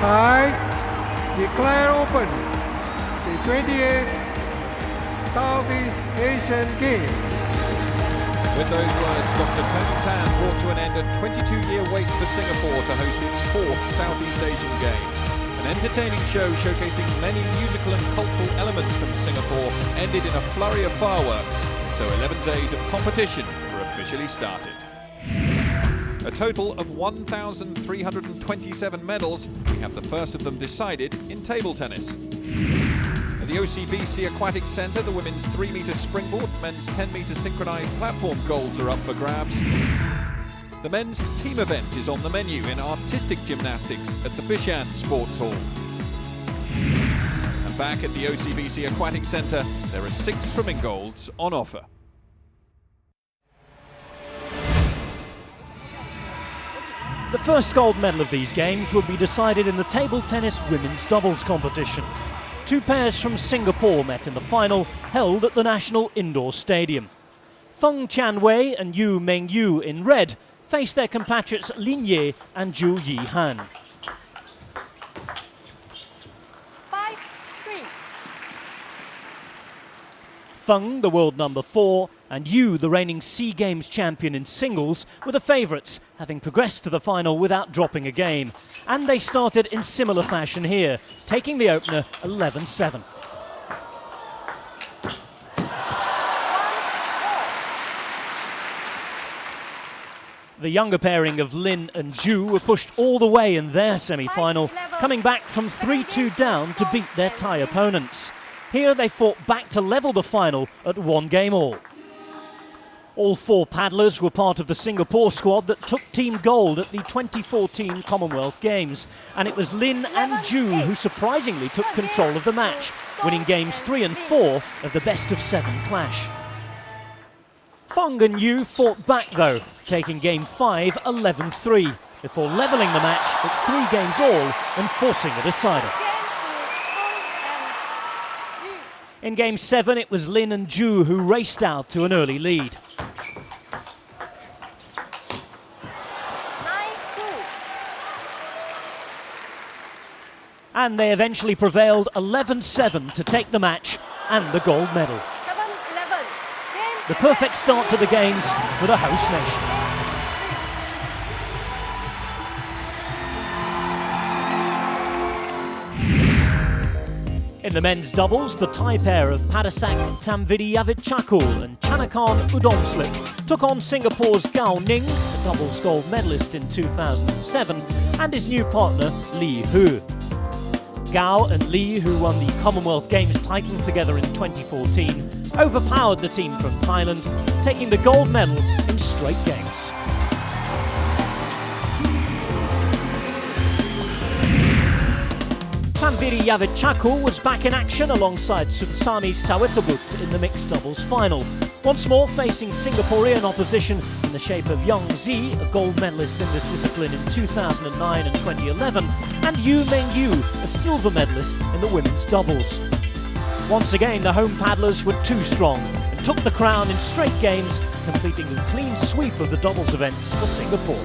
I declare open the 28th Southeast Asian Games. With those words, Dr. Tony Tan brought to an end a 22-year wait for Singapore to host its 4th Southeast Asian Games. An entertaining show showcasing many musical and cultural elements from Singapore ended in a flurry of fireworks, so 11 days of competition were officially started. A total of 1,327 medals, we have the first of them decided in table tennis. At the OCBC Aquatic Centre, the women's 3-metre springboard, men's 10-metre synchronised platform golds are up for grabs. The men's team event is on the menu in artistic gymnastics at the Bishan Sports Hall. And back at the OCBC Aquatic Centre, there are 6 swimming golds on offer. The first gold medal of these games will be decided in the table tennis women's doubles competition. 2 pairs from Singapore met in the final, held at the National Indoor Stadium. Feng Tianwei and Yu Mengyu in red face their compatriots Lin Ye and Zhu Yihan. 5-3. Feng, the world number 4, and Yu, the reigning SEA Games champion in singles, were the favourites, having progressed to the final without dropping a game. And they started in similar fashion here, taking the opener 11-7. The younger pairing of Lin and Zhu were pushed all the way in their semi-final, coming back from 3-2 down to beat their Thai opponents. Here they fought back to level the final at 1 game all. All 4 paddlers were part of the Singapore squad that took team gold at the 2014 Commonwealth Games. And it was Lin and Zhu who surprisingly took control of the match, winning games 3 and 4 of the best-of-7 clash. Feng and Yu fought back though, taking game 5 11-3, before levelling the match at 3 games all and forcing a decider. In game 7, it was Lin and Zhu who raced out to an early lead. 9-2. And they eventually prevailed 11-7 to take the match and the gold medal. 7-11. The perfect start to the games for the host nation. In the men's doubles, the Thai pair of Padasak Tamvidiavitchakul and Chanakan Udomslip took on Singapore's Gao Ning, the doubles gold medalist in 2007, and his new partner, Li Hu. Gao and Li, who won the Commonwealth Games title together in 2014, overpowered the team from Thailand, taking the gold medal in straight games. Tamvidiavitchakul was back in action alongside Sutsani Sawetabut in the mixed doubles final, once more facing Singaporean opposition in the shape of Yang Zi, a gold medalist in this discipline in 2009 and 2011, and Yu Mengyu, a silver medalist in the women's doubles. Once again, the home paddlers were too strong and took the crown in straight games, completing a clean sweep of the doubles events for Singapore.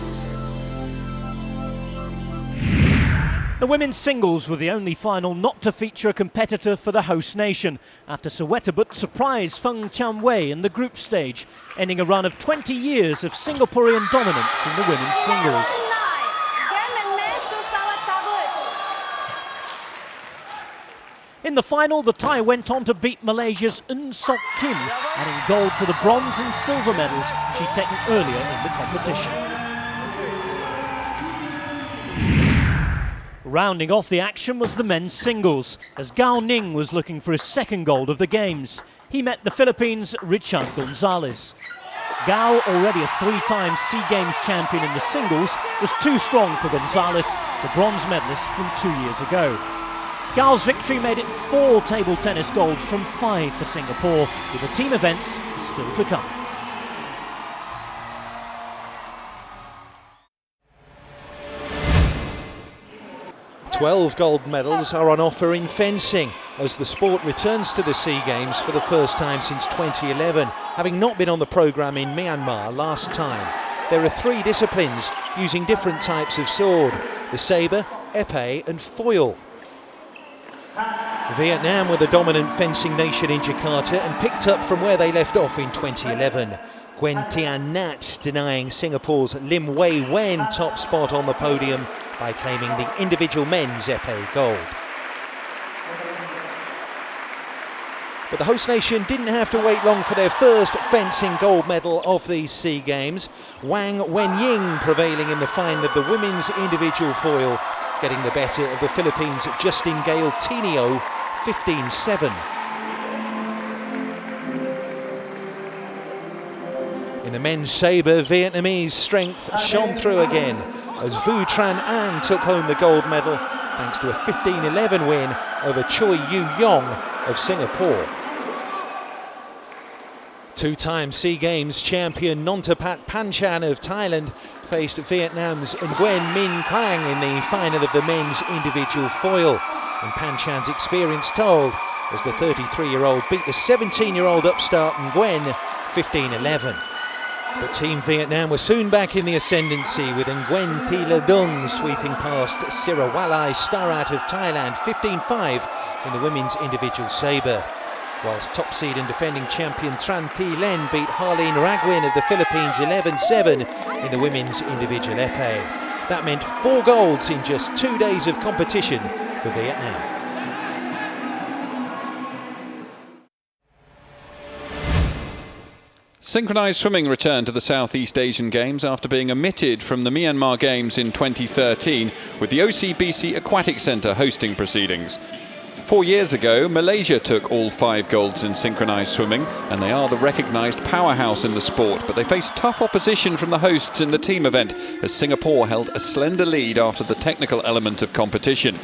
The women's singles were the only final not to feature a competitor for the host nation, after Sawetabut surprised Feng Tianwei in the group stage, ending a run of 20 years of Singaporean dominance in the women's singles. In the final, the Thai went on to beat Malaysia's Eun Sok Kim, adding gold to the bronze and silver medals she'd taken earlier in the competition. Rounding off the action was the men's singles, as Gao Ning was looking for his 2nd gold of the games. He met the Philippines' Richard Gonzalez. Gao, already a 3-time SEA Games champion in the singles, was too strong for Gonzalez, the bronze medalist from 2 years ago. Gao's victory made it 4 table tennis golds from 5 for Singapore, with the team events still to come. $12 gold medals are on offer in fencing as the sport returns to the SEA Games for the first time since 2011, having not been on the programme in Myanmar last time. There are 3 disciplines using different types of sword: the sabre, épée and foil. Vietnam were the dominant fencing nation in Jakarta and picked up from where they left off in 2011. Nguyen Tian Nhat denying Singapore's Lim Wei Wen top spot on the podium by claiming the individual men's épée gold. But the host nation didn't have to wait long for their first fencing gold medal of these SEA Games. Wang Wenying prevailing in the final of the women's individual foil, getting the better of the Philippines' Justine Gayle Tinio, 15-7. In the men's sabre, Vietnamese strength shone through again as Vu Tran An took home the gold medal thanks to a 15-11 win over Choi Yu Yong of Singapore. Two-time SEA Games champion Nontapat Panchan of Thailand faced Vietnam's Nguyen Minh Quang in the final of the men's individual foil. And Panchan's experience told as the 33-year-old beat the 17-year-old upstart Nguyen 15-11. But Team Vietnam was soon back in the ascendancy with Nguyen Thi Le Dung sweeping past Sirawalai Starat of Thailand 15-5 in the women's individual sabre. Whilst top seed and defending champion Tran Thi Len beat Harleen Ragwin of the Philippines 11-7 in the women's individual épée. That meant 4 golds in just 2 days of competition for Vietnam. Synchronised swimming returned to the Southeast Asian Games after being omitted from the Myanmar Games in 2013, with the OCBC Aquatic Centre hosting proceedings. 4 years ago, Malaysia took all 5 golds in synchronised swimming, and they are the recognised powerhouse in the sport, but they faced tough opposition from the hosts in the team event, as Singapore held a slender lead after the technical element of competition.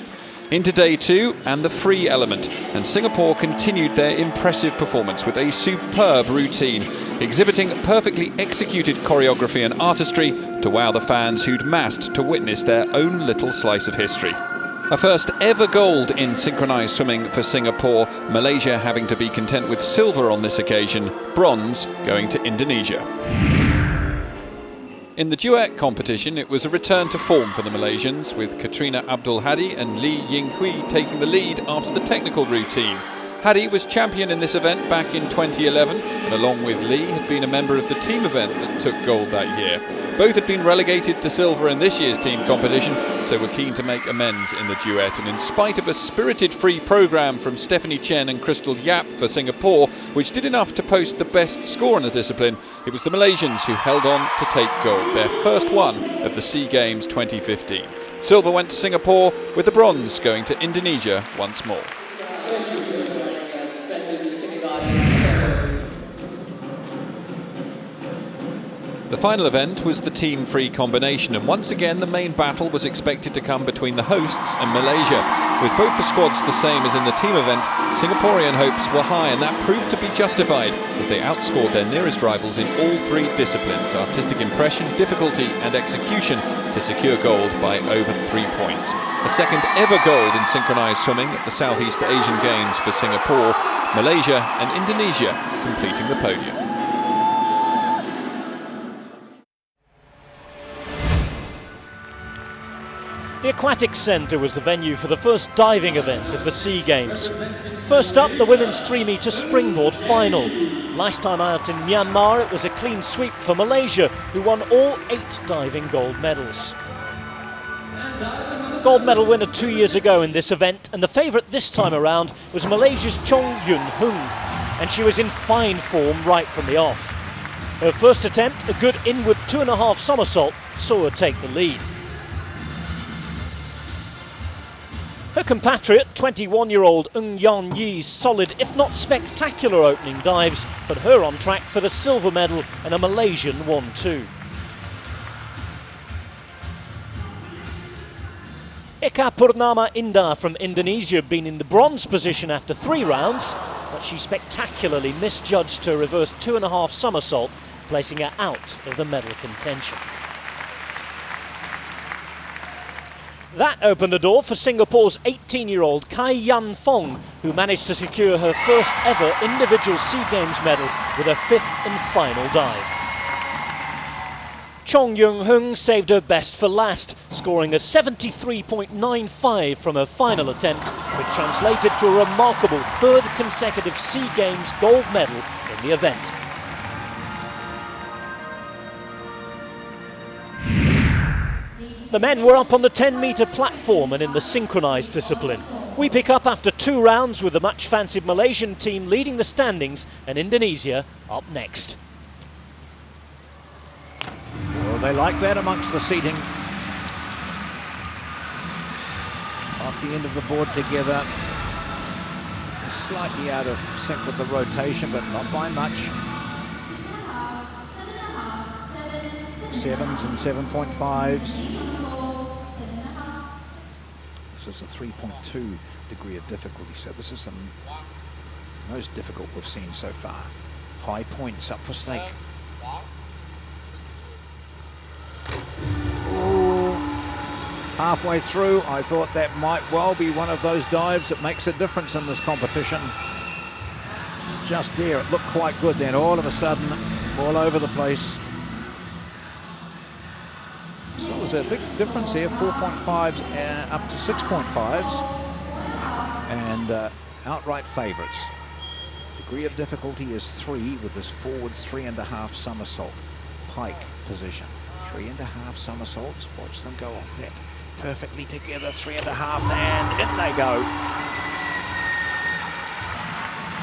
Into day 2 and the free element, and Singapore continued their impressive performance with a superb routine, exhibiting perfectly executed choreography and artistry to wow the fans who'd massed to witness their own little slice of history. A first ever gold in synchronised swimming for Singapore, Malaysia having to be content with silver on this occasion, bronze going to Indonesia. In the duet competition, it was a return to form for the Malaysians, with Katrina Abdul Hadi and Lee Ying Hui taking the lead after the technical routine. Hadi was champion in this event back in 2011, and along with Lee had been a member of the team event that took gold that year. Both had been relegated to silver in this year's team competition, so were keen to make amends in the duet. And in spite of a spirited free programme from Stephanie Chen and Crystal Yap for Singapore, which did enough to post the best score in the discipline, it was the Malaysians who held on to take gold, their first one of the SEA Games 2015. Silver went to Singapore, with the bronze going to Indonesia once more. The final event was the team free combination, and once again the main battle was expected to come between the hosts and Malaysia. With both the squads the same as in the team event, Singaporean hopes were high, and that proved to be justified as they outscored their nearest rivals in all 3 disciplines: artistic impression, difficulty and execution, to secure gold by over 3 points. A second ever gold in synchronised swimming at the Southeast Asian Games for Singapore, Malaysia and Indonesia completing the podium. The Aquatic Centre was the venue for the first diving event of the SEA Games. First up, the women's 3-metre springboard final. Last time out in Myanmar, it was a clean sweep for Malaysia, who won all 8 diving gold medals. Gold medal winner 2 years ago in this event, and the favourite this time around was Malaysia's Chong Yun Hung, and she was in fine form right from the off. Her first attempt, a good inward 2.5 somersault, saw her take the lead. Her compatriot, 21-year-old Ng Yeon Yee's solid, if not spectacular opening dives, put her on track for the silver medal and a Malaysian 1-2. Eka Purnama Indah from Indonesia had been in the bronze position after 3 rounds, but she spectacularly misjudged her reverse 2.5 somersault, placing her out of the medal contention. That opened the door for Singapore's 18-year-old Kai Yan Fong, who managed to secure her first ever individual SEA Games medal with her 5th and final dive. Chong Yung-Hung saved her best for last, scoring a 73.95 from her final attempt, which translated to a remarkable third consecutive SEA Games gold medal in the event. The men were up on the 10-metre platform and in the synchronised discipline. We pick up after 2 rounds with the much-fancied Malaysian team leading the standings and Indonesia up next. Well, they like that amongst the seating. Off the end of the board together. Slightly out of sync with the rotation, but not by much. 7s and 7.5s. This is a 3.2 degree of difficulty, so this is the most difficult we've seen so far. High points up for Snake. Ooh. Halfway through, I thought that might well be one of those dives that makes a difference in this competition. Just there, it looked quite good, then all of a sudden, all over the place. So there's a big difference here, 4.5s up to 6.5s, and outright favourites. Degree of difficulty is 3 with this forwards 3.5 somersault, pike position. 3.5 somersaults, watch them go off that perfectly together, 3.5, and in they go.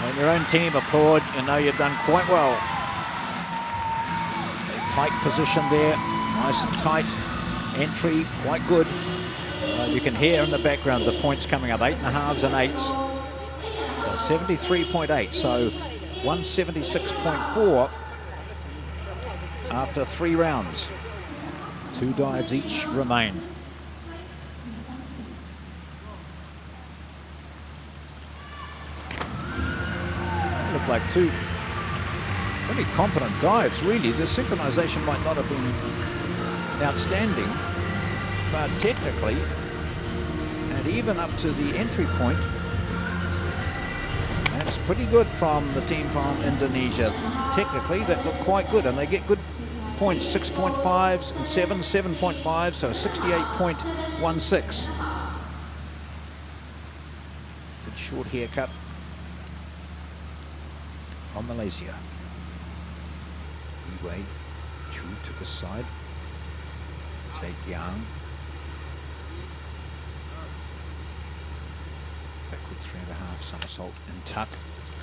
When your own team applaud, you know you've done quite well. A pike position there, nice and tight. Entry, quite good. You can hear in the background the points coming up, 8.5s and 8s. 73.8, so 176.4 after 3 rounds. 2 dives each remain. Look like 2 really competent dives, really. The synchronization might not have been outstanding, but technically, and even up to the entry point, that's pretty good from the team from Indonesia. Technically, that looked quite good, and they get good points, 6.5s and 7s, 7.5s, so 68.16. Good short haircut from Malaysia. Wei Chu to the side. Jake Young. Backward 3.5 somersault and tuck.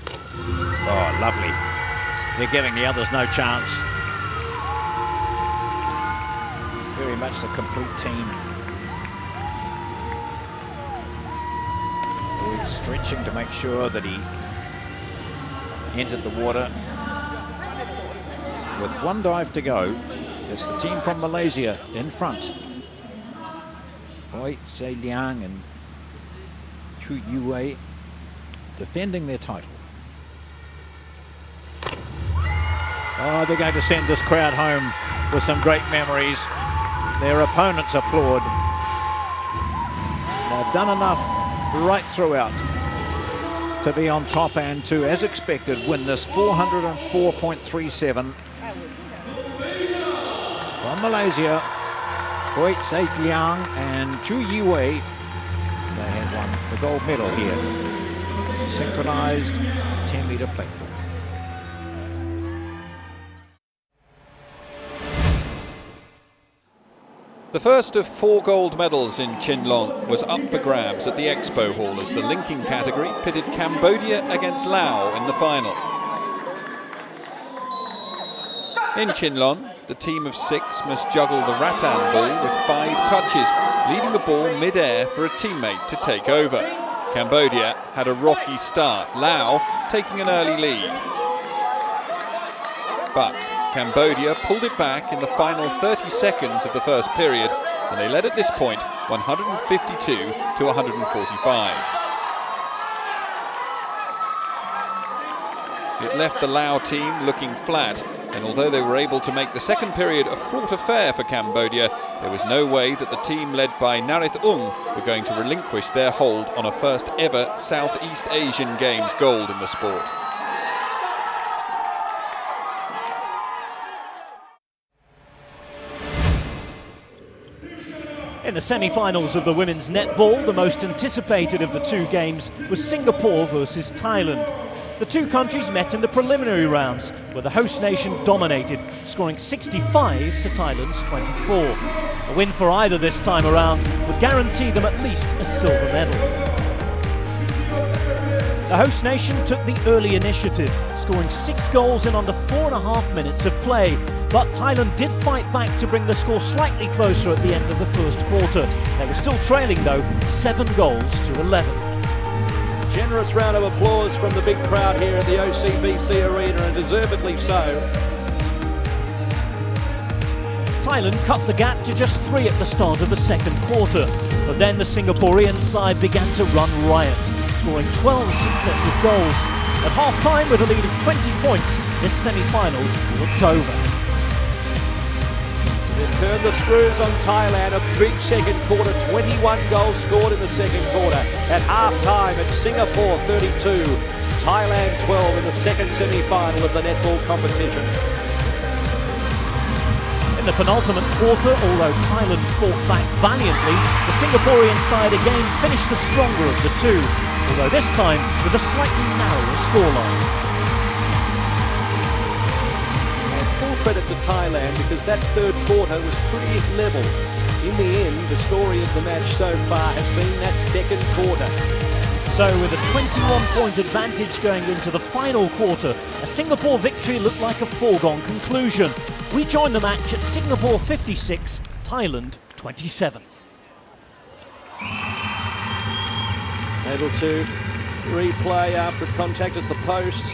Oh, lovely. They're giving the others no chance. Very much the complete team. Boyd stretching to make sure that he entered the water. With 1 dive to go, it's the team from Malaysia in front. Oi Se Liang and Chu Yue defending their title. Oh, they're going to send this crowd home with some great memories. Their opponents applaud. They've done enough right throughout to be on top and to, as expected, win this 404.37. From Malaysia, Oi Se Liang and Chu Yue, they have won the gold medal here. Synchronized 10-meter platform. The first of 4 gold medals in Chinlong was up for grabs at the Expo Hall as the linking category pitted Cambodia against Laos in the final. In Chinlong, the team of 6 must juggle the rattan ball with 5 touches, leaving the ball mid-air for a teammate to take over. Cambodia had a rocky start, Laos taking an early lead. But Cambodia pulled it back in the final 30 seconds of the first period, and they led at this point 152 to 145. It left the Laos team looking flat, and although they were able to make the second period a fraught affair for Cambodia, there was no way that the team led by Narith-ung were going to relinquish their hold on a first ever Southeast Asian Games gold in the sport. In the semi-finals of the women's netball, the most anticipated of the two games was Singapore versus Thailand. The two countries met in the preliminary rounds, where the host nation dominated, scoring 65 to Thailand's 24. A win for either this time around would guarantee them at least a silver medal. The host nation took the early initiative, scoring 6 goals in under 4.5 minutes of play, but Thailand did fight back to bring the score slightly closer at the end of the first quarter. They were still trailing though, 7 goals to 11. Generous round of applause from the big crowd here at the OCBC Arena, and deservedly so. Thailand cut the gap to just 3 at the start of the second quarter, but then the Singaporean side began to run riot, scoring 12 successive goals. At half-time, with a lead of 20 points, this semi-final looked over. They turned the screws on Thailand. A big second quarter, 21 goals scored in the second quarter. At half-time, it's Singapore 32, Thailand 12 in the second semi-final of the netball competition. In the penultimate quarter, although Thailand fought back valiantly, the Singaporean side again finished the stronger of the two, although this time with a slightly narrower scoreline. And full credit to Thailand, because that third quarter was pretty level. In the end, the story of the match so far has been that second quarter. So with a 21-point advantage going into the final quarter, a Singapore victory looked like a foregone conclusion. We join the match at Singapore 56, Thailand 27. Able to replay after contact at the post.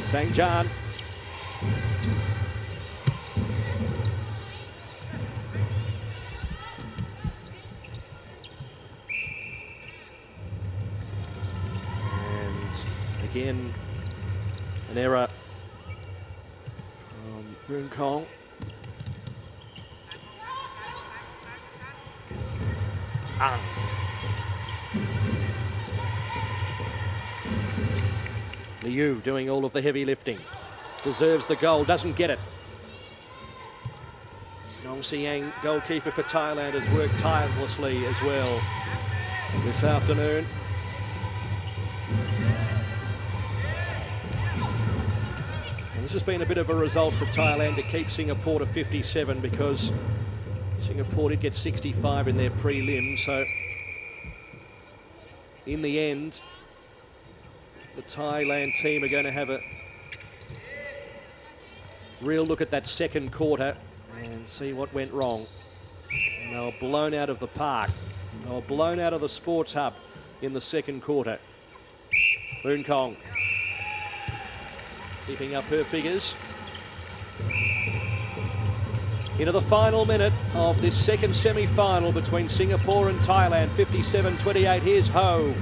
St. John. And again, an error. Boon Kong. Liu doing all of the heavy lifting. Deserves the goal, doesn't get it. Nong Siang, goalkeeper for Thailand, has worked tirelessly as well this afternoon. And this has been a bit of a result for Thailand to keep Singapore to 57, because Singapore did get 65 in their prelim, so in the end, the Thailand team are going to have a real look at that second quarter and see what went wrong. And they were blown out of the park. They were blown out of the sports hub in the second quarter. Boon Kong keeping up her figures. Into the final minute of this second semi-final between Singapore and Thailand, 57-28. Here's Ho.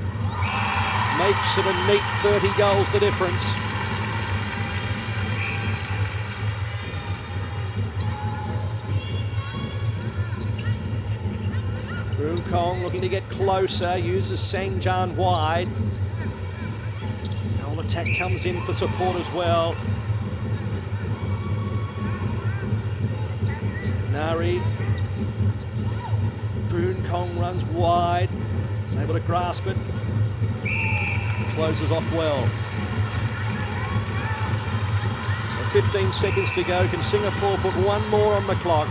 Makes it a neat 30 goals the difference. Boon Kong looking to get closer, uses Sangjan wide. Goal attack comes in for support as well. Nari. Boon Kong runs wide. Is able to grasp it. Closes off well. So 15 seconds to go. Can Singapore put one more on the clock?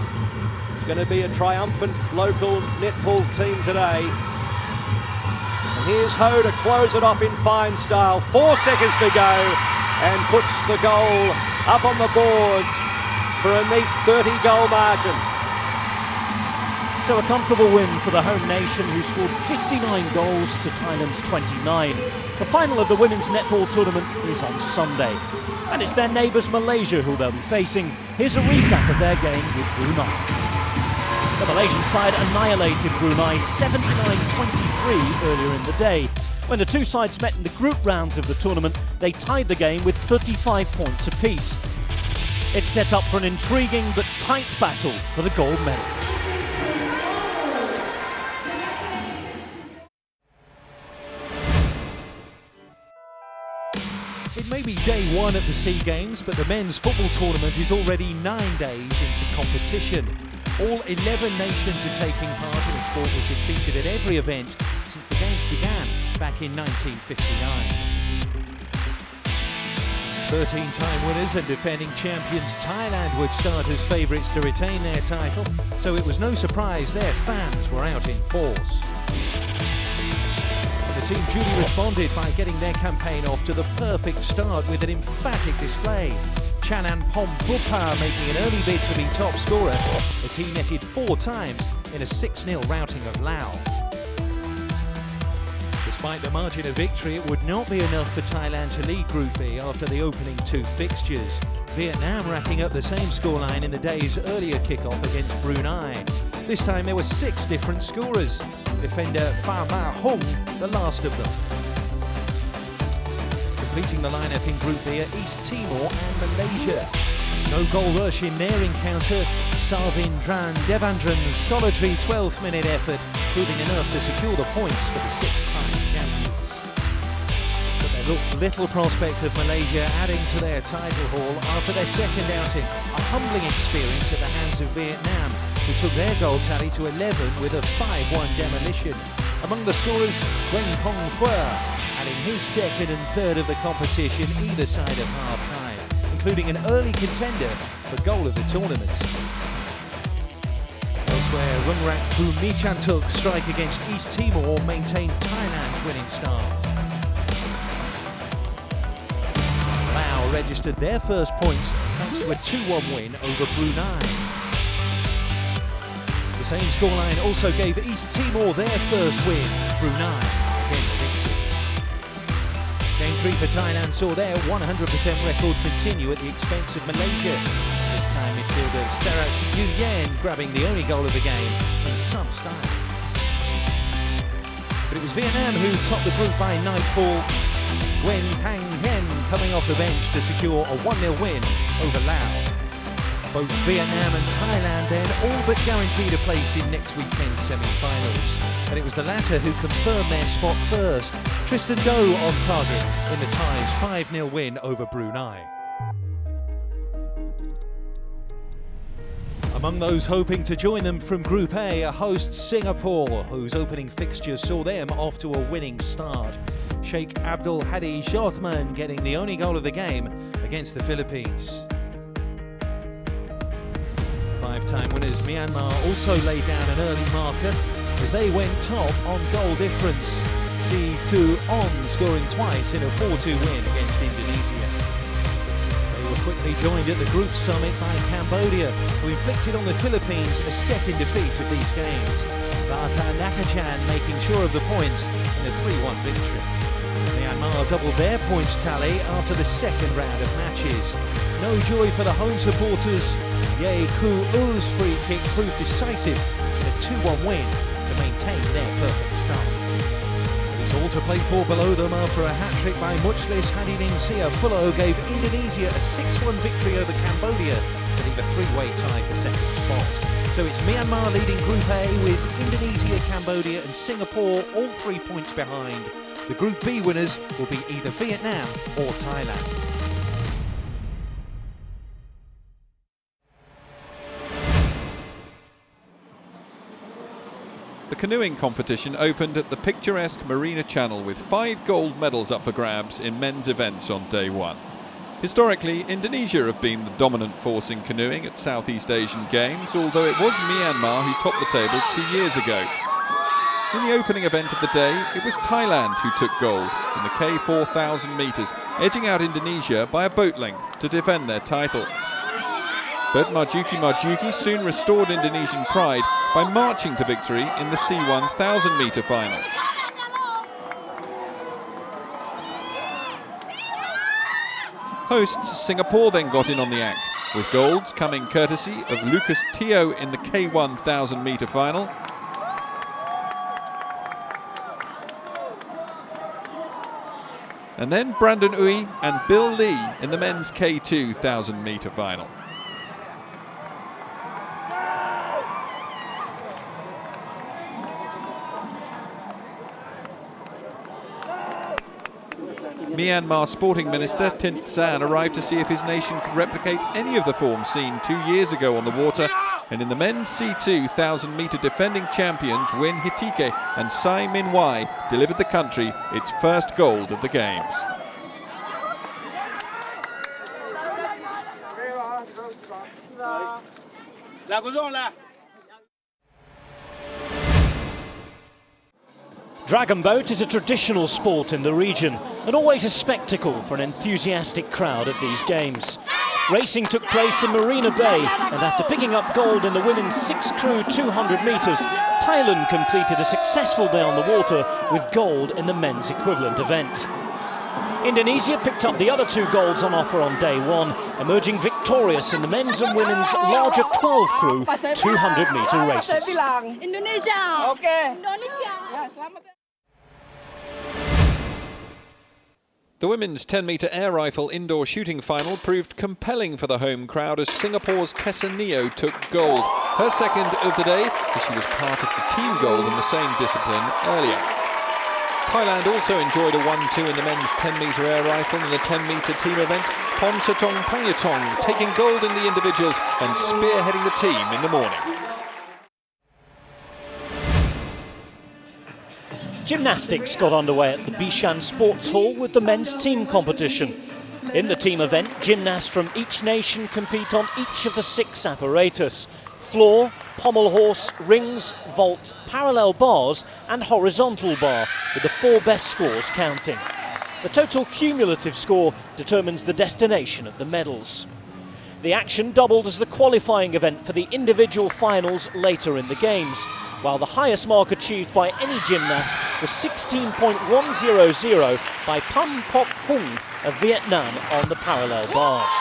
It's going to be a triumphant local netball team today. And here's Ho to close it off in fine style. 4 seconds to go, and puts the goal up on the board for a neat 30-goal margin. So a comfortable win for the home nation, who scored 59 goals to Thailand's 29. The final of the women's netball tournament is on Sunday. And it's their neighbours Malaysia who they'll be facing. Here's a recap of their game with Brunei. The Malaysian side annihilated Brunei 79-23 earlier in the day. When the two sides met in the group rounds of the tournament, they tied the game with 35 points apiece. It's set up for an intriguing but tight battle for the gold medal. It may be day one at the SEA Games, but the men's football tournament is already 9 days into competition. All 11 nations are taking part in a sport which has featured at every event since the Games began back in 1959. 13-time winners and defending champions Thailand would start as favourites to retain their title, so it was no surprise their fans were out in force. The team duly responded by getting their campaign off to the perfect start with an emphatic display. Chananpom Bupa making an early bid to be top scorer as he netted 4 times in a 6-0 routing of Laos. Despite the margin of victory, it would not be enough for Thailand to lead Group B after the opening 2 fixtures. Vietnam racking up the same scoreline in the day's earlier kick-off against Brunei. This time there were 6 different scorers. Defender Pham Ma Hung, the last of them. Completing the lineup in Group B are East Timor and Malaysia. No goal rush in their encounter. Sarvindran Devandran's solitary 12th minute effort proving enough to secure the points for the 6-time champions. But there looked little prospect of Malaysia adding to their title haul after their second outing, a humbling experience at the hands of Vietnam, who took their goal tally to 11 with a 5-1 demolition. Among the scorers, Nguyen Pong Phua, adding his second and third of the competition either side of half-time, including an early contender for goal of the tournament. Elsewhere, Rungrat Bumichantuk strike against East Timor maintained Thailand's winning start. Laos registered their first points thanks to a 2-1 win over Brunei. The same scoreline also gave East Timor their first win, Brunei again the victors. Game 3 for Thailand saw their 100% record continue at the expense of Malaysia. This time midfielder Sarach Yu Yen grabbing the only goal of the game in some style. But it was Vietnam who topped the group by nightfall. Nguyen Pang Hen coming off the bench to secure a 1-0 win over Laos. Both Vietnam and Thailand then all but guaranteed a place in next weekend's semi-finals. And it was the latter who confirmed their spot first. Tristan Doe on target in the Thais' 5-0 win over Brunei. Among those hoping to join them from Group A are hosts Singapore, whose opening fixture saw them off to a winning start. Sheikh Abdul Hadi Jothman getting the only goal of the game against the Philippines. 5-time winners Myanmar also laid down an early marker as they went top on goal difference. Si Tu On scoring twice in a 4-2 win against Indonesia. They were quickly joined at the group summit by Cambodia, who inflicted on the Philippines a second defeat of these games. Bata Nakachan making sure of the points in a 3-1 victory. Myanmar doubled their points tally after the second round of matches. No joy for the home supporters. Ye Koo Oo's free kick proved decisive in a 2-1 win to maintain their perfect start. But it's all to play for below them after a hat-trick by Muchlis Hadiningsih Fulo gave Indonesia a 6-1 victory over Cambodia, getting the 3-way tie for second spot. So it's Myanmar leading Group A with Indonesia, Cambodia and Singapore all 3 points behind. The Group B winners will be either Vietnam or Thailand. The canoeing competition opened at the picturesque Marina Channel with 5 gold medals up for grabs in men's events on day 1. Historically, Indonesia have been the dominant force in canoeing at Southeast Asian Games, although it was Myanmar who topped the table 2 years ago. In the opening event of the day, it was Thailand who took gold in the K4,000 metres, edging out Indonesia by a boat length to defend their title. But Marzuki soon restored Indonesian pride by marching to victory in the C1,000 metre final. Hosts Singapore then got in on the act, with golds coming courtesy of Lucas Teo in the K1,000 metre final, and then Brandon Uy and Bill Lee in the men's K2,000 metre final. Myanmar Sporting Minister Tint San arrived to see if his nation could replicate any of the form seen 2 years ago on the water. And in the men's C2 1,000-metre defending champions Wen Hitike and Tsai Min-wai delivered the country its first gold of the Games. Dragon boat is a traditional sport in the region and always a spectacle for an enthusiastic crowd at these games. Racing took place in Marina Bay, and after picking up gold in the women's 6-crew 200 metres, Thailand completed a successful day on the water with gold in the men's equivalent event. Indonesia picked up the other 2 golds on offer on day 1, emerging victorious in the men's and women's larger 12-crew 200-metre races. Indonesia. Okay. Indonesia. The women's 10-metre air rifle indoor shooting final proved compelling for the home crowd as Singapore's Tessa Neo took gold, her second of the day, as she was part of the team gold in the same discipline earlier. Thailand also enjoyed a 1-2 in the men's 10-metre air rifle in the 10-metre team event, Ponsatong Panyatong taking gold in the individuals and spearheading the team in the morning. Gymnastics got underway at the Bishan Sports Hall with the men's team competition. In the team event, gymnasts from each nation compete on each of the 6 apparatus: floor, pommel horse, rings, vault, parallel bars and horizontal bar, with the 4 best scores counting. The total cumulative score determines the destination of the medals. The action doubled as the qualifying event for the individual finals later in the games, while the highest mark achieved by any gymnast was 16.100 by Pham Pok Hung of Vietnam on the parallel bars.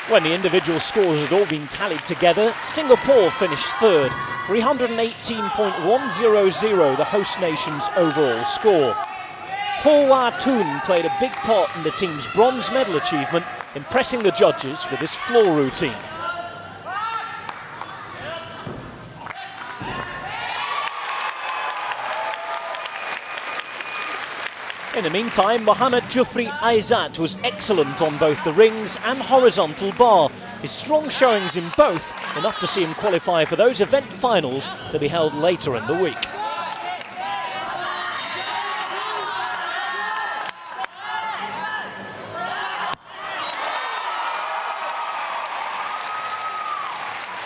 When the individual scores had all been tallied together, Singapore finished 3rd, 318.100, the host nation's overall score. Ho Wah Toon played a big part in the team's bronze medal achievement, impressing the judges with his floor routine. In the meantime, Mohammad Jufri Aizat was excellent on both the rings and horizontal bar. His strong showings in both, enough to see him qualify for those event finals to be held later in the week.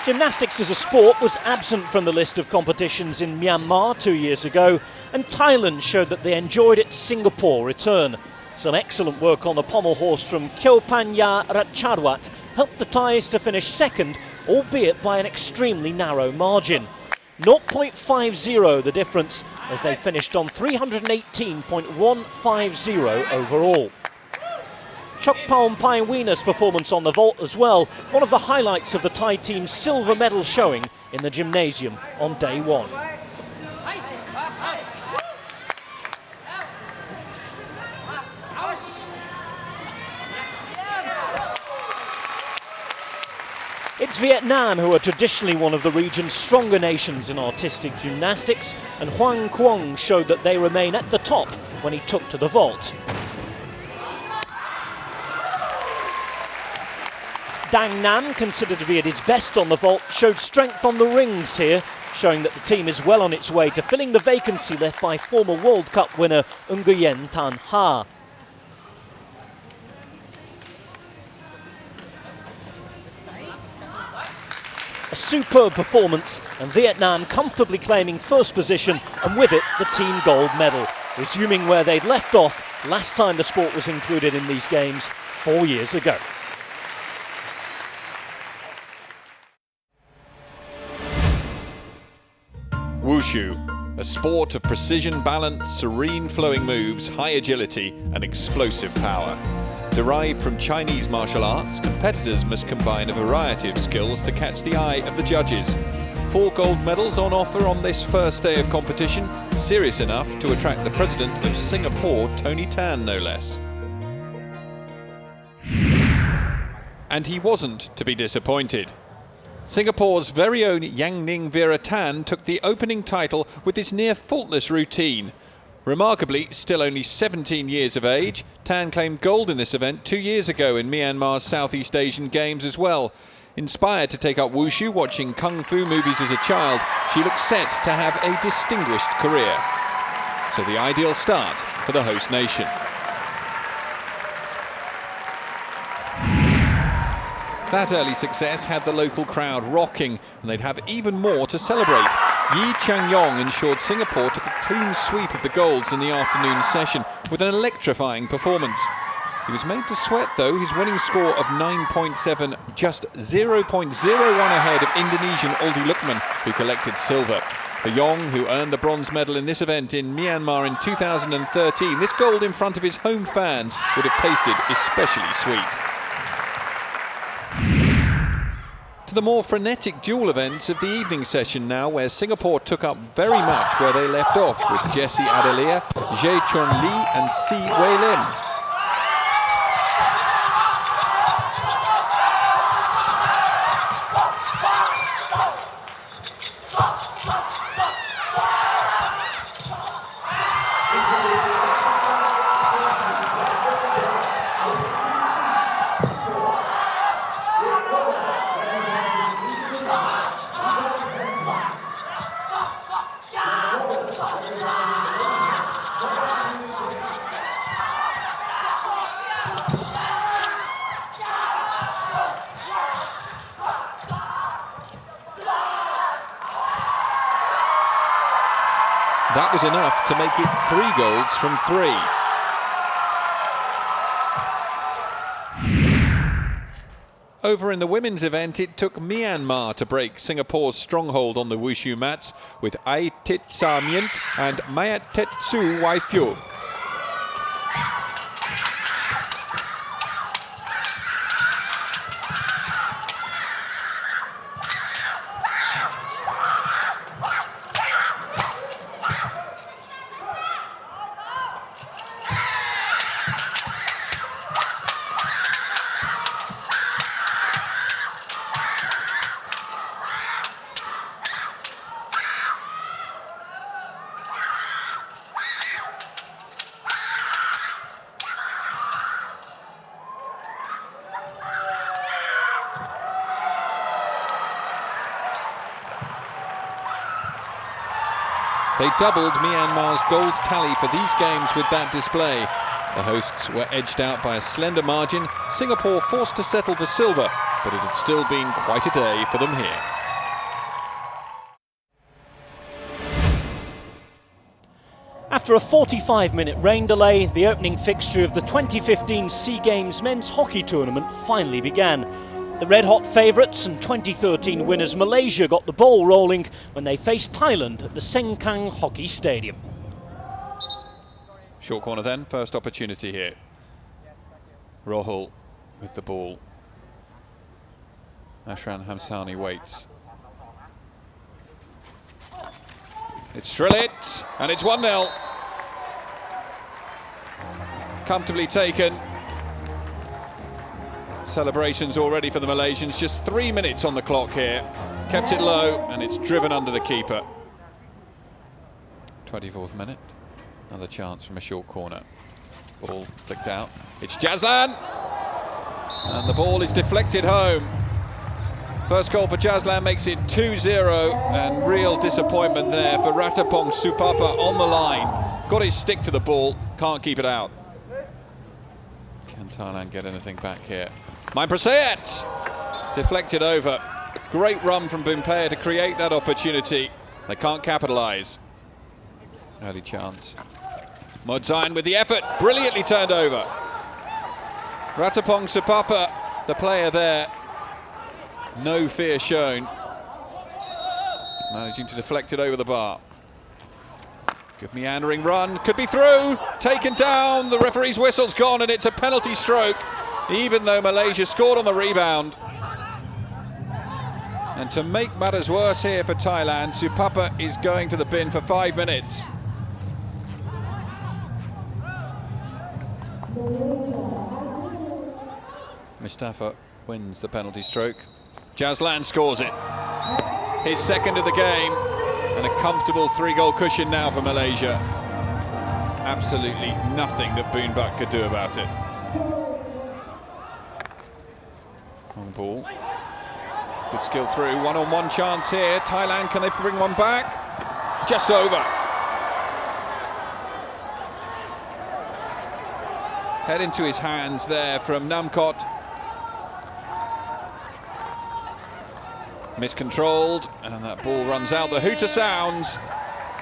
Gymnastics as a sport was absent from the list of competitions in Myanmar 2 years ago, and Thailand showed that they enjoyed its Singapore return. Some excellent work on the pommel horse from Kheopanya Ratchadwat helped the Thais to finish 2nd, albeit by an extremely narrow margin. 0.50 the difference, as they finished on 318.150 overall. Chokpalm Paiwina's performance on the vault as well, one of the highlights of the Thai team's silver medal showing in the gymnasium on day 1. It's Vietnam who are traditionally one of the region's stronger nations in artistic gymnastics, and Hoang Quang showed that they remain at the top when he took to the vault. Dang Nam, considered to be at his best on the vault, showed strength on the rings here, showing that the team is well on its way to filling the vacancy left by former World Cup winner Nguyen Tan Ha. A superb performance, and Vietnam comfortably claiming first position, and with it the team gold medal, resuming where they'd left off last time the sport was included in these games 4 years ago. Wushu, a sport of precision balance, serene flowing moves, high agility and explosive power. Derived from Chinese martial arts, competitors must combine a variety of skills to catch the eye of the judges. 4 gold medals on offer on this first day of competition, serious enough to attract the president of Singapore, Tony Tan, no less. And he wasn't to be disappointed. Singapore's very own Yang Ning Virat Tan took the opening title with his near faultless routine. Remarkably, still only 17 years of age, Tan claimed gold in this event 2 years ago in Myanmar's Southeast Asian Games as well. Inspired to take up wushu watching kung fu movies as a child, she looks set to have a distinguished career. So the ideal start for the host nation. That early success had the local crowd rocking, and they'd have even more to celebrate. Yi Chang-yong ensured Singapore took a clean sweep of the golds in the afternoon session with an electrifying performance. He was made to sweat though, his winning score of 9.7, just 0.01 ahead of Indonesian Aldi Lukman, who collected silver. For Yong, who earned the bronze medal in this event in Myanmar in 2013, this gold in front of his home fans would have tasted especially sweet. To the more frenetic dual events of the evening session now, where Singapore took up very much where they left off with Jessie Adelia, Jae Chun Lee and Si Wei Lim. That was enough to make it 3 golds from 3. Over in the women's event, it took Myanmar to break Singapore's stronghold on the wushu mats with Aitit Samyent and Mayatetsu Waifyo. They doubled Myanmar's gold tally for these games with that display. The hosts were edged out by a slender margin, Singapore forced to settle for silver, but it had still been quite a day for them here. After a 45-minute rain delay, the opening fixture of the 2015 SEA Games men's hockey tournament finally began. The red-hot favourites and 2013 winners Malaysia got the ball rolling when they faced Thailand at the Sengkang Hockey Stadium. Short corner then, first opportunity here. Rohul with the ball. Ashran Hamsani waits. It's Shrillit, and it's 1-0. Comfortably taken. Celebrations already for the Malaysians, just 3 minutes on the clock here. Kept it low, and it's driven under the keeper. 24th minute, another chance from a short corner. Ball flicked out, it's Jazlan! And the ball is deflected home. First goal for Jazlan makes it 2-0, and real disappointment there for Ratapong Supapa on the line. Got his stick to the ball, can't keep it out. Can Thailand get anything back here? Main Prasayat! Deflected over. Great run from Bumpea to create that opportunity. They can't capitalise. Early chance. Modzain with the effort, brilliantly turned over. Ratapong Supapa, the player there, no fear shown. Managing to deflect it over the bar. Good meandering run, could be through, taken down, the referee's whistle's gone and it's a penalty stroke, even though Malaysia scored on the rebound. And to make matters worse here for Thailand, Supapa is going to the bin for 5 minutes. Mustafa wins the penalty stroke. Jazlan scores it. His second of the game, and a comfortable 3-goal cushion now for Malaysia. absolutely nothing that Boonbak could do about it. Long ball. Good skill through, one-on-one chance here. Thailand, can they bring one back? Just over. Head into his hands there from Namkot. Miscontrolled, and that ball runs out. The hooter sounds.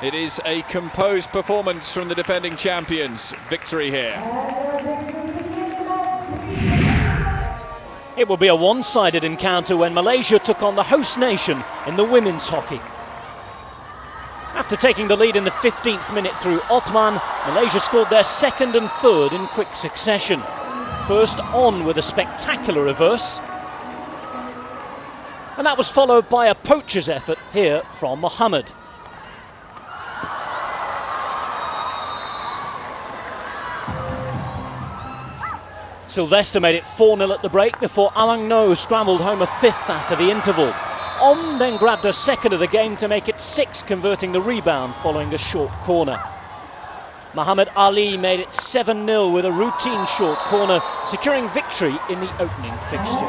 It is a composed performance from the defending champions. Victory here. It will be a one-sided encounter when Malaysia took on the host nation in the women's hockey. After taking the lead in the 15th minute through Othman, Malaysia scored their second and third in quick succession. First on with a spectacular reverse, and that was followed by a poacher's effort here from Mohammed. Sylvester made it 4-0 at the break before Awang No scrambled home a fifth after the interval. Om then grabbed a second of the game to make it 6, converting the rebound following a short corner. Muhammad Ali made it 7-0 with a routine short corner, securing victory in the opening fixture.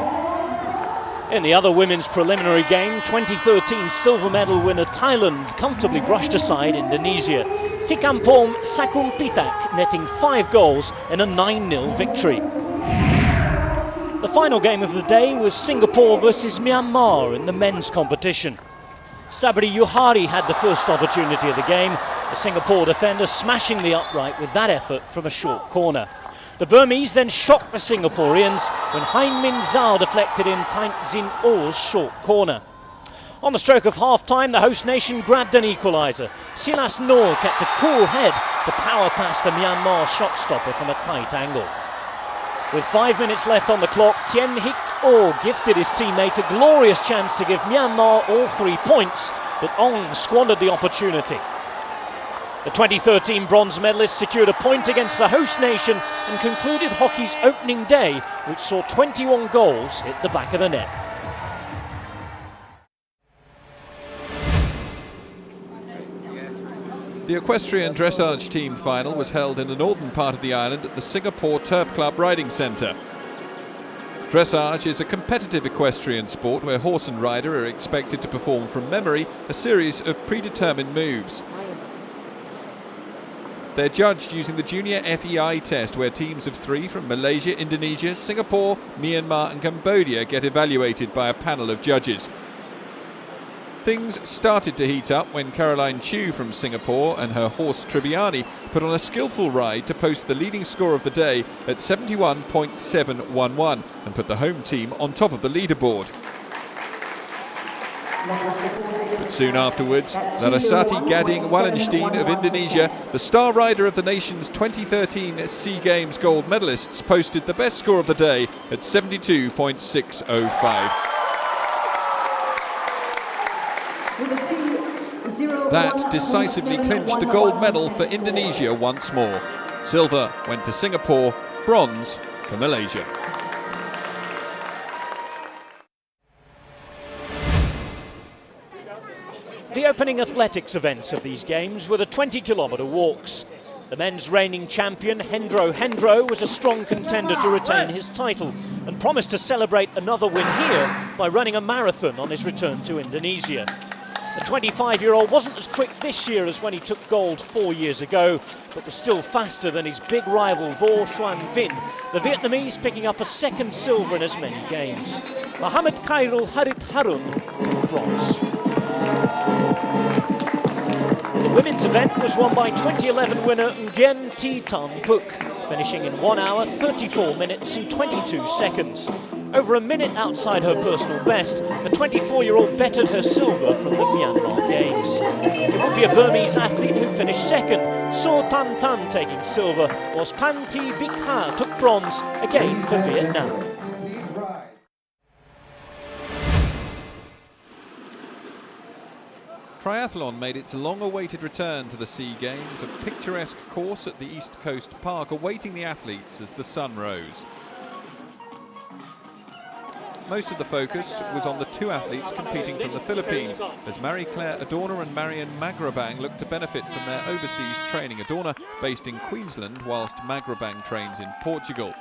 In the other women's preliminary game, 2013 silver medal winner Thailand comfortably brushed aside Indonesia. Tikampong Sakumpitak netting 5 goals in a 9-0 victory. The final game of the day was Singapore versus Myanmar in the men's competition. Sabri Yuhari had the first opportunity of the game, the Singapore defender smashing the upright with that effort from a short corner. The Burmese then shocked the Singaporeans when Hein Min Zhao deflected in Tain Zin Oh's short corner. On the stroke of half-time, the host nation grabbed an equaliser. Silas Noor kept a cool head to power past the Myanmar shot stopper from a tight angle. With 5 minutes left on the clock, Tien Hic Oh gifted his teammate a glorious chance to give Myanmar all 3 points, but Ong squandered the opportunity. The 2013 bronze medalists secured a point against the host nation and concluded hockey's opening day, which saw 21 goals hit the back of the net. The equestrian dressage team final was held in the northern part of the island at the Singapore Turf Club Riding Centre. Dressage is a competitive equestrian sport where horse and rider are expected to perform from memory a series of predetermined moves. They're judged using the junior FEI test, where teams of 3 from Malaysia, Indonesia, Singapore, Myanmar and Cambodia get evaluated by a panel of judges. Things started to heat up when Caroline Chu from Singapore and her horse Tribiani put on a skillful ride to post the leading score of the day at 71.711 and put the home team on top of the leaderboard. Soon afterwards, Larasati Gading Wallenstein of Indonesia, the star rider of the nation's 2013 SEA Games gold medalists, posted the best score of the day at 72.605. That decisively clinched the gold medal for Indonesia once more. Silver went to Singapore, bronze for Malaysia. The opening athletics events of these games were the 20-kilometre walks. The men's reigning champion, Hendro Hendro, was a strong contender to retain his title and promised to celebrate another win here by running a marathon on his return to Indonesia. The 25-year-old wasn't as quick this year as when he took gold 4 years ago, but was still faster than his big rival Vo Xuan Vinh, the Vietnamese picking up a second silver in as many games. Mohamed Khairul Harit Harun took bronze. The women's event was won by 2011 winner Nguyen Thi Tan Phuc, finishing in 1 hour, 34 minutes and 22 seconds. Over a minute outside her personal best, the 24-year-old bettered her silver from the Myanmar Games. It would be a Burmese athlete who finished second, So Tan Tan taking silver, whilst Pan Thi Bich Ha took bronze, again for Vietnam. Triathlon made its long-awaited return to the SEA Games, a picturesque course at the East Coast Park awaiting the athletes as the sun rose. Most of the focus was on the two athletes competing from the Philippines, as Marie-Claire Adorna and Marian Magrabang look to benefit from their overseas training. Adorna based in Queensland, whilst Magrabang trains in Portugal.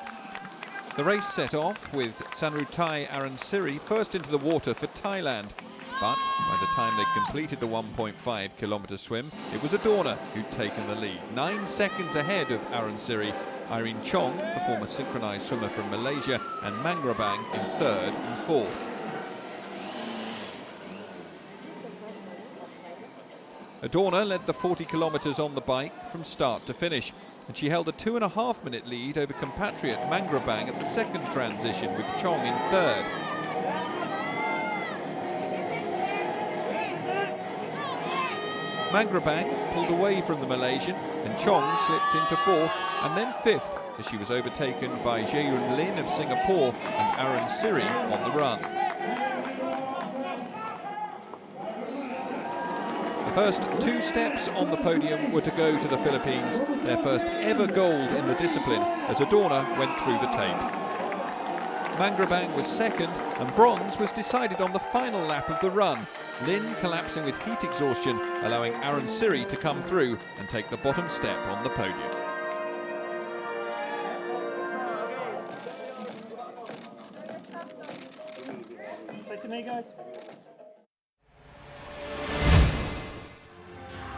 The race set off with Sanrutai Aransiri first into the water for Thailand. But by the time they completed the 1.5 kilometre swim, it was Adorna who'd taken the lead. 9 seconds ahead of Aransiri, Irene Chong, the former synchronised swimmer from Malaysia, and Mangrabang in third and fourth. Adorna led the 40 kilometres on the bike from start to finish, and she held a 2.5-minute lead over compatriot Mangrabang at the second transition, with Chong in third. Mangrabang pulled away from the Malaysian, and Chong slipped into fourth and then fifth, as she was overtaken by Jae-Yun Lin of Singapore and Aransiri on the run. The first 2 steps on the podium were to go to the Philippines, their first ever gold in the discipline, as Adorna went through the tape. Mangrabang was second, and bronze was decided on the final lap of the run, Lin collapsing with heat exhaustion, allowing Aransiri to come through and take the bottom step on the podium.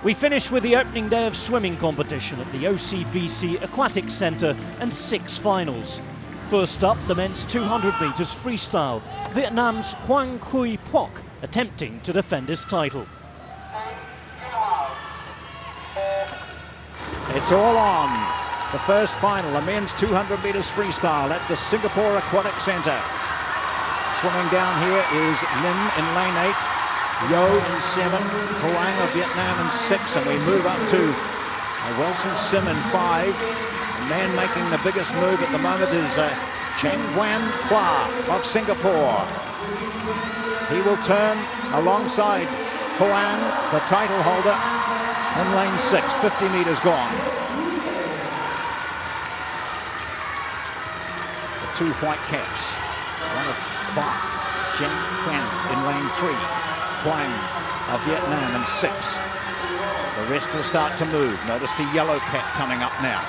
We finish with the opening day of swimming competition at the OCBC Aquatic Centre and 6 finals. First up, the men's 200 metres freestyle. Vietnam's Hoang Quy Phuoc attempting to defend his title. It's all on. The first final, the men's 200 metres freestyle at the Singapore Aquatic Centre. Swimming down here is Lin in lane 8, Yo in 7, Hoang of Vietnam in 6, and we move up to Wilson Sim in 5. The man making the biggest move at the moment is Cheng Nguyen Hua of Singapore. He will turn alongside Hoang, the title holder, in lane 6, 50 metres gone. The 2 white caps, one of Hua, Cheng Nguyen in lane 3, Hoang of Vietnam in 6. The rest will start to move. Notice the yellow cap coming up now.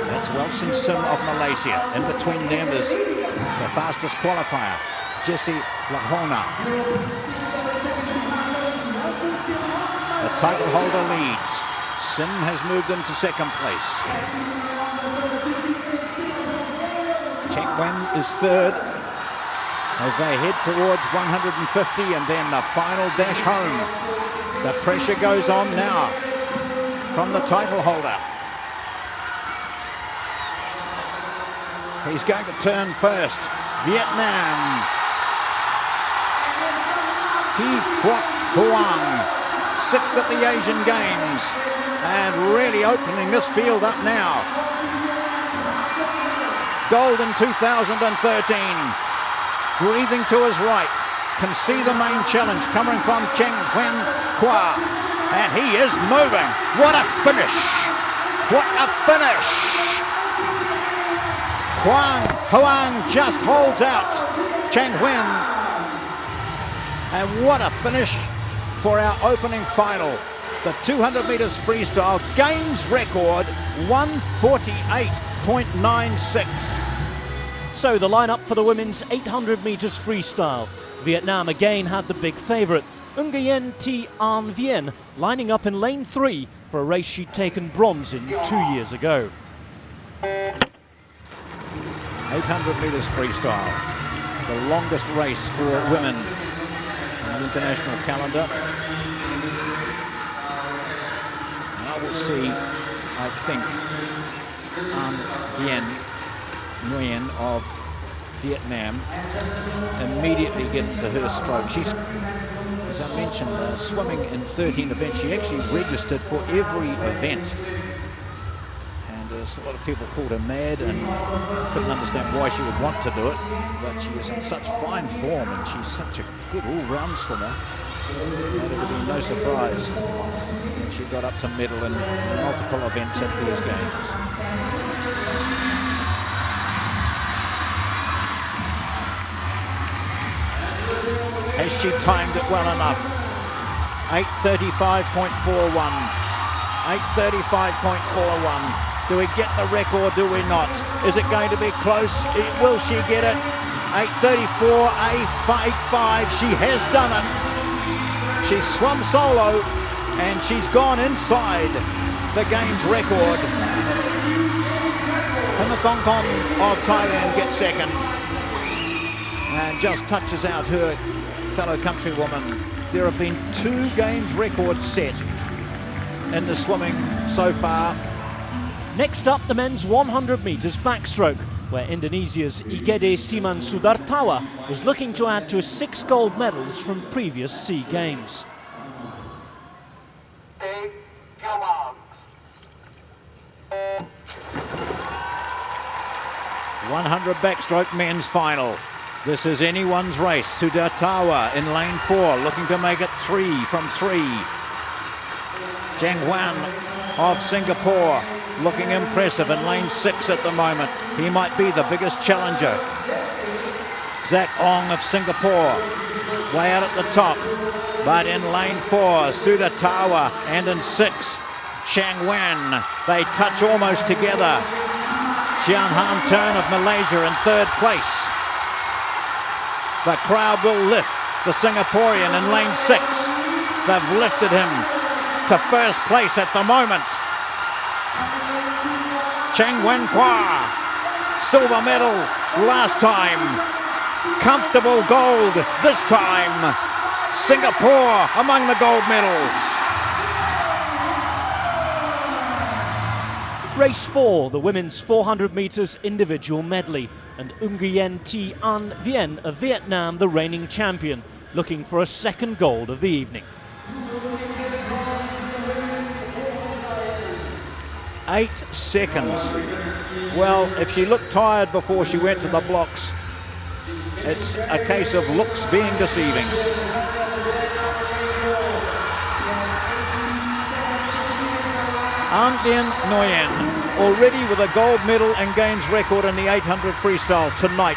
That's Wilson Sim of Malaysia. In between them is the fastest qualifier, Jessie Lahona. The title holder leads. Sim has moved into second place. Cheng Nguyen is third as they head towards 150 and then the final dash home. The pressure goes on now from the title holder. He's going to turn first. Vietnam. Quy Phuoc Hoang, 6th at the Asian Games, and really opening this field up now. Gold in 2013. Breathing to his right. Can see the main challenge coming from Cheng Nguyen Hua, and he is moving. What a finish! What a finish! Hoang just holds out Cheng Nguyen, and what a finish for our opening final. The 200 metres freestyle games record 1:48.96. So the lineup for the women's 800 metres freestyle. Vietnam again had the big favourite, Nguyen Thi An Vien, lining up in lane 3 for a race she'd taken bronze in 2 years ago. 800 metres freestyle, the longest race for women on the international calendar. Now we'll see, I think, An Vien Nguyen of Vietnam immediately get into her stroke. She's, as I mentioned, swimming in 13 events. She actually registered for every event. And a lot of people called her mad and couldn't understand why she would want to do it. But she is in such fine form and she's such a good all-round swimmer. And it would be no surprise when she got up to medal in multiple events at these games. Has she timed it well enough? 8:35.41. 8:35.41. Do we get the record? Do we not? Is it going to be close? Will she get it? 8:34.85. She has done it. She's swum solo and she's gone inside the game's record. Panathongkon of Thailand gets second and just touches out her fellow countrywoman. There have been 2 games records set in the swimming so far. Next up, the men's 100 metres backstroke, where Indonesia's Igede Siman Sudartawa was looking to add to his 6 gold medals from previous SEA Games. 100 backstroke men's final. This is anyone's race. Sudartawa in lane 4, looking to make it 3 from 3. Zhang Huan of Singapore, looking impressive in lane 6 at the moment. He might be the biggest challenger. Zach Ong of Singapore, way out at the top. But in lane 4, Sudartawa, and in 6, Zhang Huan. They touch almost together. Xian Han Turn of Malaysia in 3rd place. The crowd will lift the Singaporean in lane 6. They've lifted him to 1st place at the moment. Cheng Wen Kwa, silver medal last time. Comfortable gold this time. Singapore among the gold medals. Race 4, the women's 400 metres individual medley, and Nguyen Thi An Vien of Vietnam, the reigning champion, looking for a 2nd gold of the evening. 8 seconds. Well, if she looked tired before she went to the blocks, it's a case of looks being deceiving. An Dien Nguyen, already with a gold medal and games record in the 800 freestyle tonight,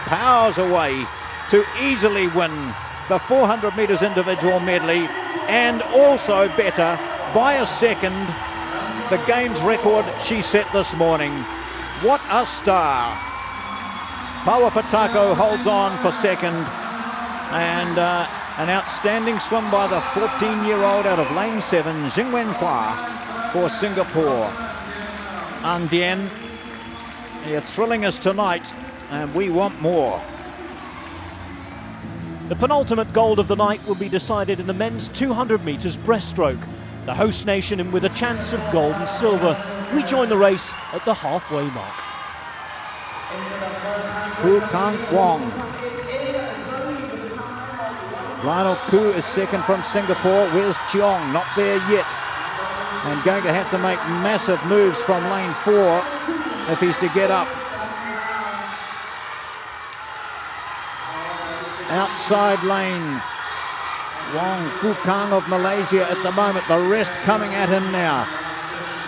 powers away to easily win the 400 metres individual medley, and also better by a second the games record she set this morning. What a star. Paua Patako holds on for 2nd, and an outstanding swim by the 14-year-old out of lane 7, Jing Wen Hua, for Singapore. An Dien, you're thrilling us tonight, and we want more. The penultimate gold of the night will be decided in the men's 200 metres breaststroke. The host nation, and with a chance of gold and silver, rejoin the race at the halfway mark. Koo Kang Wong. Lionel Koo is 2nd from Singapore. Where's Cheong? Not there yet. And going to have to make massive moves from lane 4 if he's to get up. Outside lane, Wong Fu Kang of Malaysia at the moment. The rest coming at him now.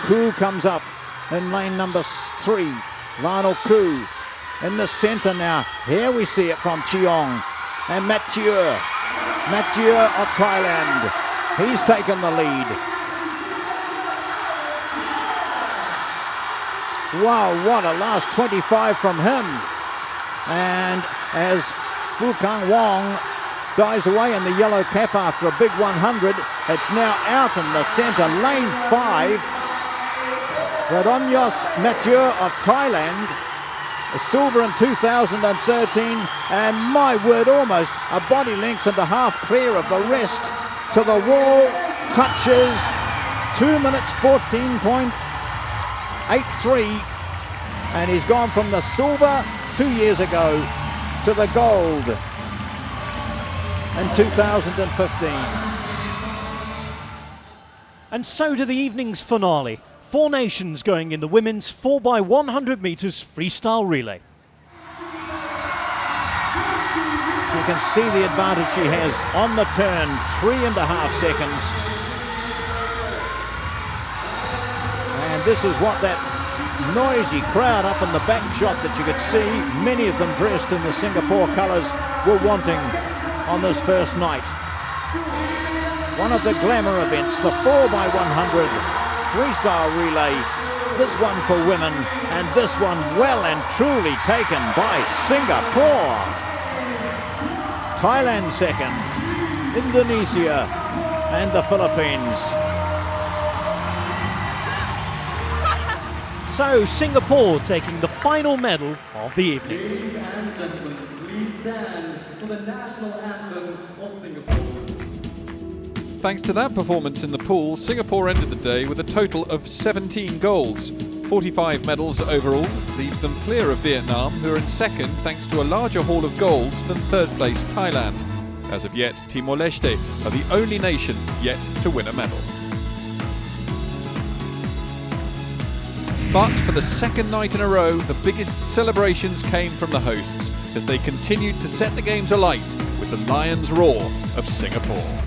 Koo comes up in lane number 3. Lionel Koo in the centre now. Here we see it from Cheong and Mathieu of Thailand. He's taken the lead. Wow, what a last 25 from him. And as Fu Kang Wong dies away in the yellow cap after a big 100, it's now out in the centre, lane 5. Radomyos Mathieu of Thailand, a silver in 2013, and my word, almost a body length and a half clear of the rest to the wall, touches 2 minutes 14.83, and he's gone from the silver 2 years ago to the gold in 2015. And so to the evening's finale. 4 nations going in the women's 4x100 metres freestyle relay. You can see the advantage she has on the turn, 3.5 seconds. And this is what that noisy crowd up in the back shot that you could see, many of them dressed in the Singapore colours, were wanting. on this first night. One of the glamour events, the 4x100 freestyle relay. This one for women, and this one well and truly taken by Singapore. Thailand second, Indonesia and the Philippines. So Singapore taking the final medal of the evening. Ladies and gentlemen, please stand for the national anthem of Singapore. Thanks to that performance in the pool, Singapore ended the day with a total of 17 golds. 45 medals overall, leaves them clear of Vietnam, who are in second thanks to a larger haul of golds than third place Thailand. As of yet, Timor-Leste are the only nation yet to win a medal. But for the second night in a row, the biggest celebrations came from the hosts as they continued to set the games alight with the Lions Roar of Singapore.